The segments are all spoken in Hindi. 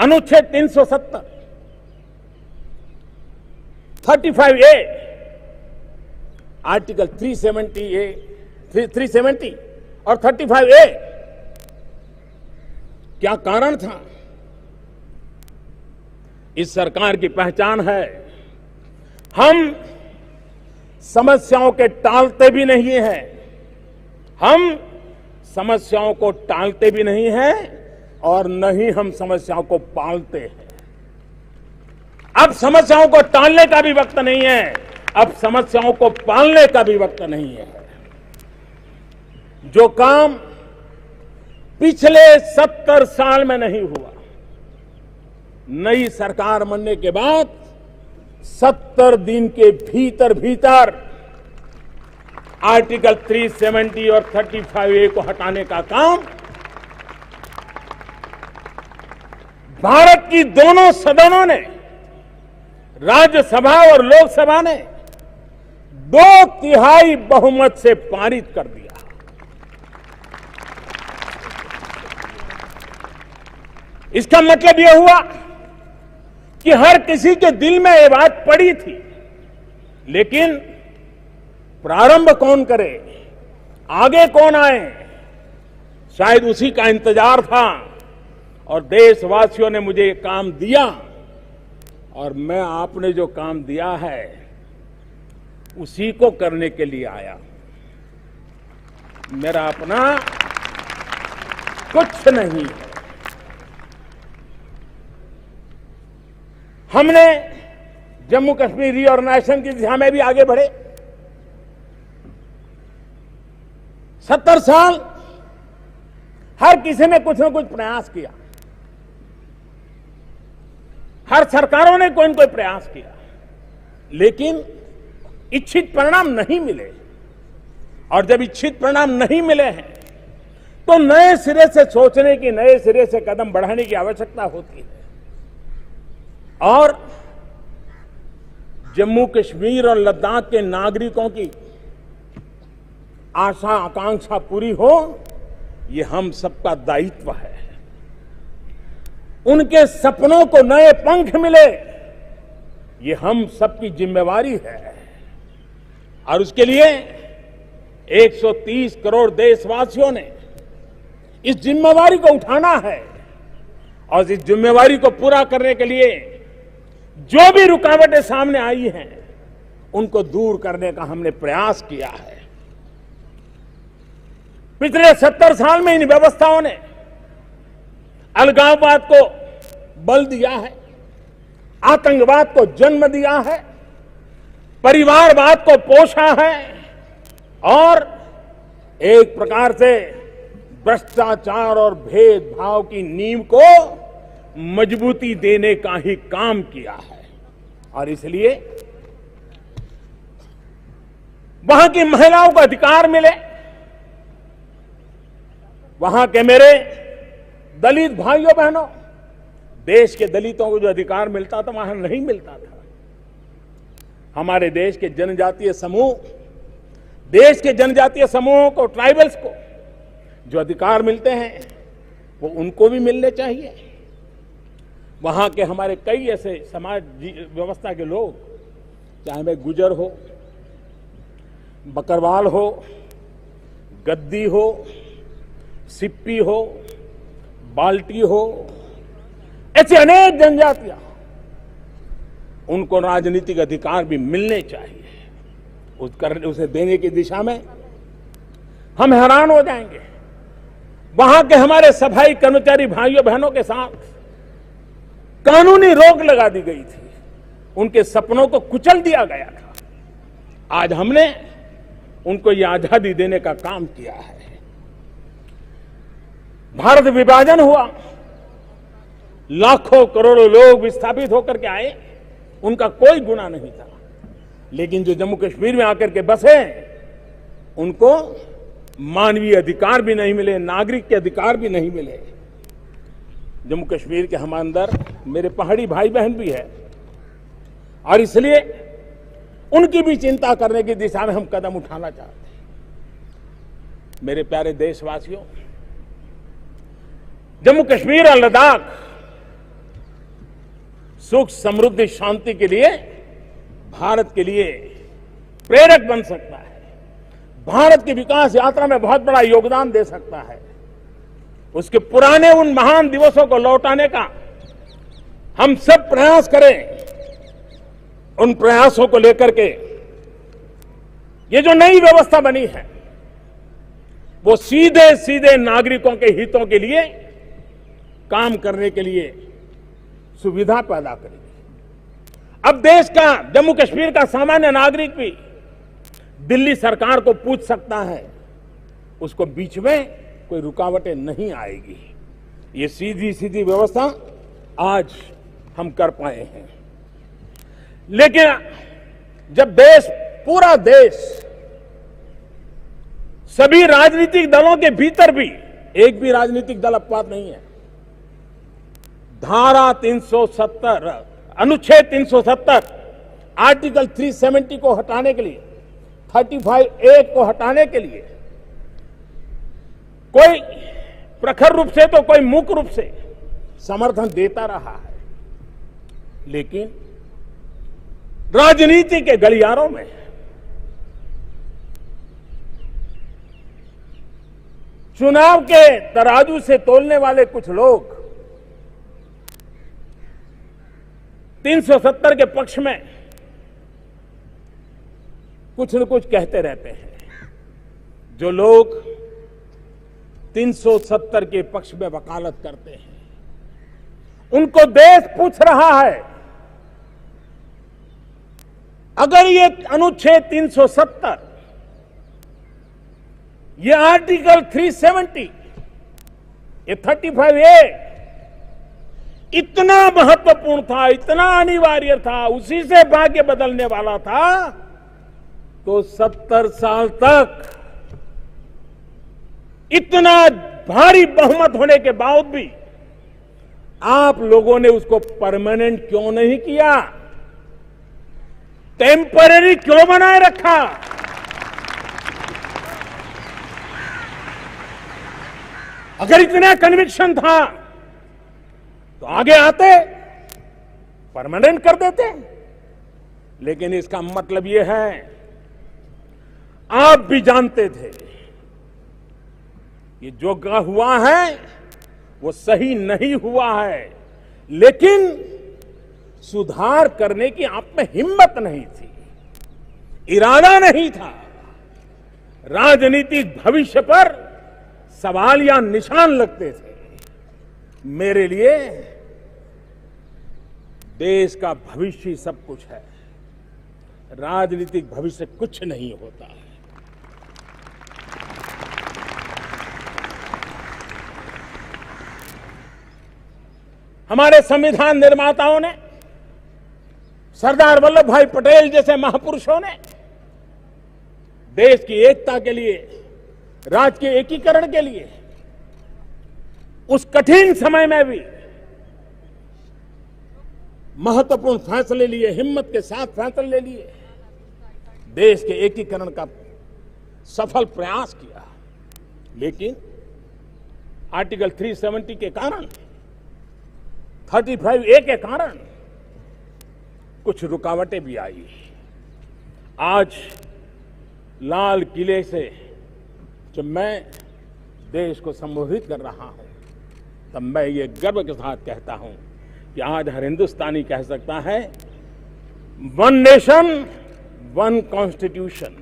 अनुच्छेद 370, 35A, आर्टिकल 370 और 35A, क्या कारण था? इस सरकार की पहचान है, हम समस्याओं के टालते भी नहीं हैं, हम समस्याओं को टालते भी नहीं हैं और न ही हम समस्याओं को पालते हैं। अब समस्याओं को टालने का भी वक्त नहीं है, अब समस्याओं को पालने का भी वक्त नहीं है। जो काम पिछले 70 साल में नहीं हुआ, नई सरकार बनने के बाद 70 दिन के भीतर भीतर आर्टिकल 370 और 35A को हटाने का काम भारत की दोनों सदनों ने, राज्यसभा और लोकसभा ने 2/3 बहुमत से पारित कर दिया। इसका मतलब यह हुआ कि हर किसी के दिल में यह बात पड़ी थी, लेकिन प्रारंभ कौन करे, आगे कौन आए, शायद उसी का इंतजार था। और देशवासियों ने मुझे ये काम दिया और मैं आपने जो काम दिया है उसी को करने के लिए आया। मेरा अपना कुछ नहीं है। हमने जम्मू कश्मीर रीऑर्गेनाइजेशन की दिशा में भी आगे बढ़े। 70 साल हर किसी ने कुछ न कुछ प्रयास किया, हर सरकारों ने कोई न कोई प्रयास किया, लेकिन इच्छित परिणाम नहीं मिले। और जब इच्छित परिणाम नहीं मिले हैं तो नए सिरे से सोचने की, नए सिरे से कदम बढ़ाने की आवश्यकता होती है। और जम्मू कश्मीर और लद्दाख के नागरिकों की आशा आकांक्षा पूरी हो, ये हम सबका दायित्व है। उनके सपनों को नए पंख मिले, ये हम सबकी जिम्मेवारी है। और उसके लिए 130 करोड़ देशवासियों ने इस जिम्मेवारी को उठाना है। और इस जिम्मेवारी को पूरा करने के लिए जो भी रुकावटें सामने आई हैं, उनको दूर करने का हमने प्रयास किया है। पिछले 70 साल में इन व्यवस्थाओं ने अलगाववाद को बल दिया है, आतंकवाद को जन्म दिया है, परिवारवाद को पोषा है और एक प्रकार से भ्रष्टाचार और भेदभाव की नींव को मजबूती देने का ही काम किया है। और इसलिए वहां की महिलाओं को अधिकार मिले, वहां के मेरे दलित भाइयों बहनों, देश के दलितों को जो अधिकार मिलता था वहां नहीं मिलता था। हमारे देश के जनजातीय समूह, देश के जनजातीय समूहों को, ट्राइबल्स को जो अधिकार मिलते हैं वो उनको भी मिलने चाहिए। वहां के हमारे कई ऐसे समाज व्यवस्था के लोग, चाहे वे गुजर हो, बकरवाल हो, गद्दी हो, सिप्पी हो, बाल्टी हो, ऐसे अनेक जनजातियां, उनको राजनीतिक अधिकार भी मिलने चाहिए। उसे देने की दिशा में हम हैरान हो जाएंगे। वहां के हमारे सफाई कर्मचारी भाइयों बहनों के साथ कानूनी रोक लगा दी गई थी, उनके सपनों को कुचल दिया गया था। आज हमने उनको ये आजादी देने का काम किया है। भारत विभाजन हुआ, लाखों करोड़ों लोग विस्थापित होकर के आए, उनका कोई गुनाह नहीं था। लेकिन जो जम्मू कश्मीर में आकर के बसे, उनको मानवीय अधिकार भी नहीं मिले, नागरिक के अधिकार भी नहीं मिले। जम्मू कश्मीर के हम अंदर मेरे पहाड़ी भाई बहन भी है और इसलिए उनकी भी चिंता करने की दिशा में हम कदम उठाना चाहते हैं। मेरे प्यारे देशवासियों, जम्मू कश्मीर और लद्दाख सुख, समृद्धि, शांति के लिए, भारत के लिए प्रेरक बन सकता है, भारत की विकास यात्रा में बहुत बड़ा योगदान दे सकता है। उसके पुराने उन महान दिवसों को लौटाने का हम सब प्रयास करें। उन प्रयासों को लेकर के ये जो नई व्यवस्था बनी है वो सीधे सीधे नागरिकों के हितों के लिए काम करने के लिए सुविधा पैदा करेगी। अब देश का, जम्मू कश्मीर का सामान्य नागरिक भी दिल्ली सरकार को पूछ सकता है, उसको बीच में कोई रुकावटें नहीं आएगी। ये सीधी सीधी व्यवस्था आज हम कर पाए हैं। लेकिन जब देश, पूरा देश, सभी राजनीतिक दलों के भीतर भी, एक भी राजनीतिक दल अपवाद नहीं है, धारा 370, अनुच्छेद 370, आर्टिकल 370 को हटाने के लिए, 35A को हटाने के लिए कोई प्रखर रूप से तो कोई मुख्य रूप से समर्थन देता रहा है। लेकिन राजनीति के गलियारों में चुनाव के तराजू से तोलने वाले कुछ लोग 370 के पक्ष में कुछ न कुछ कहते रहते हैं। जो लोग 370 के पक्ष में वकालत करते हैं उनको देश पूछ रहा है, अगर ये अनुच्छेद 370, ये आर्टिकल 370, ये 35A इतना महत्वपूर्ण था, इतना अनिवार्य था, उसी से भाग्य बदलने वाला था, तो 70 साल तक इतना भारी बहुमत होने के बाद भी आप लोगों ने उसको परमानेंट क्यों नहीं किया? टेम्पररी क्यों बनाए रखा? अगर इतना कन्विक्शन था तो आगे आते, परमानेंट कर देते। लेकिन इसका मतलब यह है, आप भी जानते थे ये जो हुआ है वो सही नहीं हुआ है, लेकिन सुधार करने की आप में हिम्मत नहीं थी, इरादा नहीं था। राजनीतिक भविष्य पर सवाल या निशान लगते थे। मेरे लिए देश का भविष्य ही सब कुछ है, राजनीतिक भविष्य कुछ नहीं होता है। हमारे संविधान निर्माताओं ने, सरदार वल्लभ भाई पटेल जैसे महापुरुषों ने देश की एकता के लिए, राज्य के एकीकरण के लिए उस कठिन समय में भी महत्वपूर्ण फैसले लिए, हिम्मत के साथ फैसले लिए, देश के एकीकरण का सफल प्रयास किया। लेकिन आर्टिकल 370 के कारण, 35A के कारण कुछ रुकावटें भी आई। आज लाल किले से जब मैं देश को संबोधित कर रहा हूं, तब मैं ये गर्व के साथ कहता हूं कि आज हर हिंदुस्तानी कह सकता है, वन नेशन वन कॉन्स्टिट्यूशन।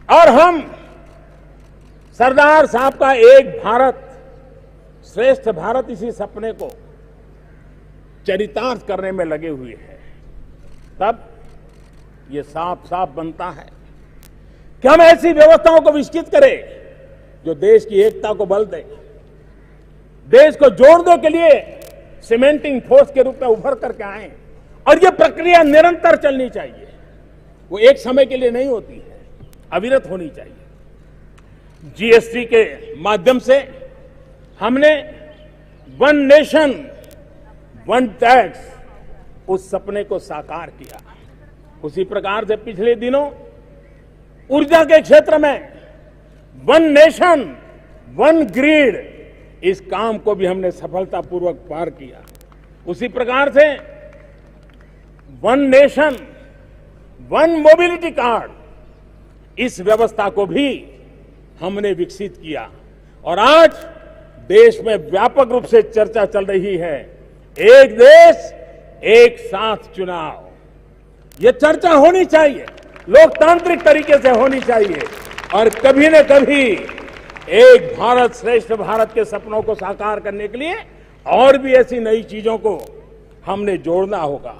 और हम सरदार साहब का एक भारत श्रेष्ठ भारत, इसी सपने को चरितार्थ करने में लगे हुए हैं। तब ये साफ साफ बनता है कि हम ऐसी व्यवस्थाओं को विकसित करें जो देश की एकता को बल दे, देश को जोड़ने के लिए सीमेंटिंग फोर्स के रूप में उभर करके आए। और ये प्रक्रिया निरंतर चलनी चाहिए, वो एक समय के लिए नहीं होती है, अविरत होनी चाहिए। जीएसटी के माध्यम से हमने वन नेशन वन टैक्स, उस सपने को साकार किया। उसी प्रकार से पिछले दिनों ऊर्जा के क्षेत्र में वन नेशन वन ग्रिड, इस काम को भी हमने सफलतापूर्वक पार किया। उसी प्रकार से one nation one mobility card, इस व्यवस्था को भी हमने विकसित किया और आज देश में व्यापक रूप से चर्चा चल रही है, एक देश एक साथ चुनाव। ये चर्चा होनी चाहिए, लोकतांत्रिक तरीके से होनी चाहिए और कभी न कभी एक भारत श्रेष्ठ भारत के सपनों को साकार करने के लिए और भी ऐसी नई चीजों को हमने जोड़ना होगा।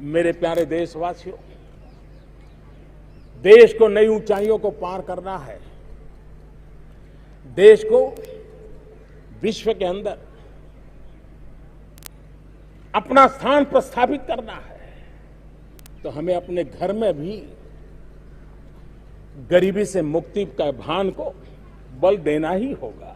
मेरे प्यारे देशवासियों, देश को नई ऊंचाइयों को पार करना है, देश को विश्व के अंदर अपना स्थान प्रस्थापित करना है, तो हमें अपने घर में भी गरीबी से मुक्ति का भान को बल देना ही होगा।